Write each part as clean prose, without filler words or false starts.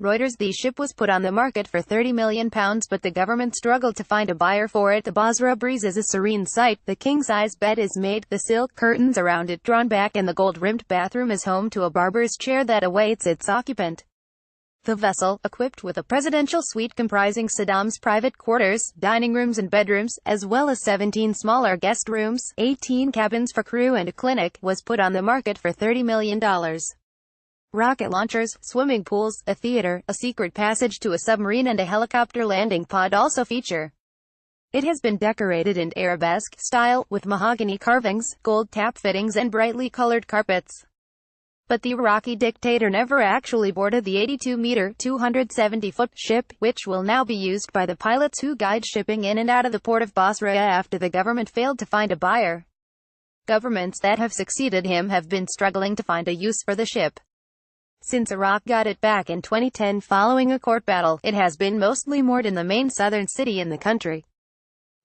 Reuters. The ship was put on the market for £30 million, but the government struggled to find a buyer for it. The Basra Breeze is a serene sight. The king-size bed is made, the silk curtains around it drawn back, and the gold-rimmed bathroom is home to a barber's chair that awaits its occupant. The vessel, equipped with a presidential suite comprising Saddam's private quarters, dining rooms and bedrooms, as well as 17 smaller guest rooms, 18 cabins for crew and a clinic, was put on the market for $30 million. Rocket launchers, swimming pools, a theater, a secret passage to a submarine and a helicopter landing pod also feature. It has been decorated in Arabesque style, with mahogany carvings, gold tap fittings and brightly colored carpets. But the Iraqi dictator never actually boarded the 82-meter, 270-foot ship, which will now be used by the pilots who guide shipping in and out of the port of Basra after the government failed to find a buyer. Governments that have succeeded him have been struggling to find a use for the ship. Since Iraq got it back in 2010 following a court battle, it has been mostly moored in the main southern city in the country.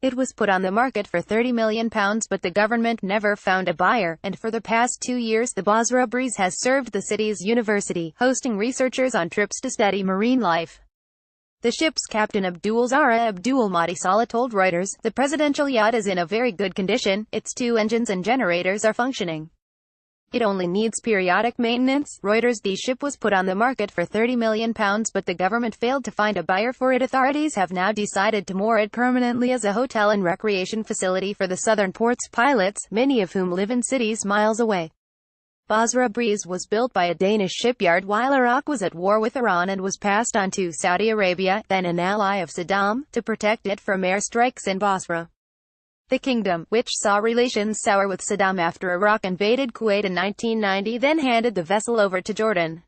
It was put on the market for £30 million, but the government never found a buyer, and for the past 2 years the Basra Breeze has served the city's university, hosting researchers on trips to study marine life. The ship's captain Abdul Zahra Abdul Mahdi Saleh told Reuters, "The presidential yacht is in a very good condition, its 2 engines and generators are functioning. It only needs periodic maintenance." Reuters. The ship was put on the market for £30 million, but the government failed to find a buyer for it. Authorities have now decided to moor it permanently as a hotel and recreation facility for the southern port's pilots, many of whom live in cities miles away. Basra Breeze was built by a Danish shipyard while Iraq was at war with Iran and was passed on to Saudi Arabia, then an ally of Saddam, to protect it from airstrikes in Basra. The kingdom, which saw relations sour with Saddam after Iraq invaded Kuwait in 1990, then handed the vessel over to Jordan.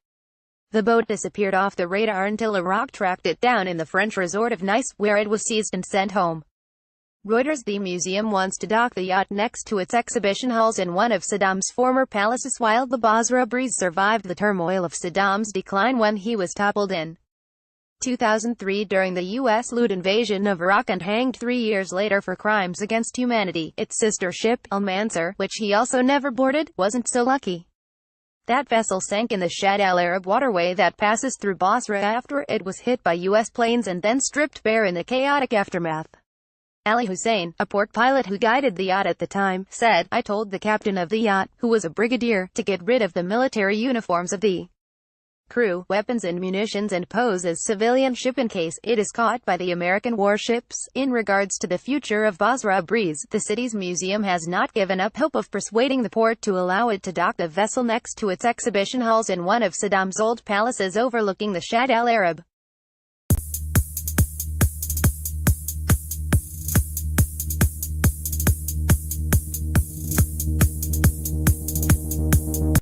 The boat disappeared off the radar until Iraq tracked it down in the French resort of Nice, where it was seized and sent home. Reuters. The museum wants to dock the yacht next to its exhibition halls in one of Saddam's former palaces. While the Basra Breeze survived the turmoil of Saddam's decline when he was toppled in 2003 during the U.S.-led invasion of Iraq and hanged 3 years later for crimes against humanity, its sister ship, Al Mansur, which he also never boarded, wasn't so lucky. That vessel sank in the Shatt al-Arab waterway that passes through Basra after it was hit by U.S. planes and then stripped bare in the chaotic aftermath. Ali Hussein, a port pilot who guided the yacht at the time, said, "I told the captain of the yacht, who was a brigadier, to get rid of the military uniforms of the crew, weapons and munitions, and pose as civilian ship in case it is caught by the American warships." In regards to the future of Basra Breeze, the city's museum has not given up hope of persuading the port to allow it to dock the vessel next to its exhibition halls in one of Saddam's old palaces overlooking the Shatt al-Arab.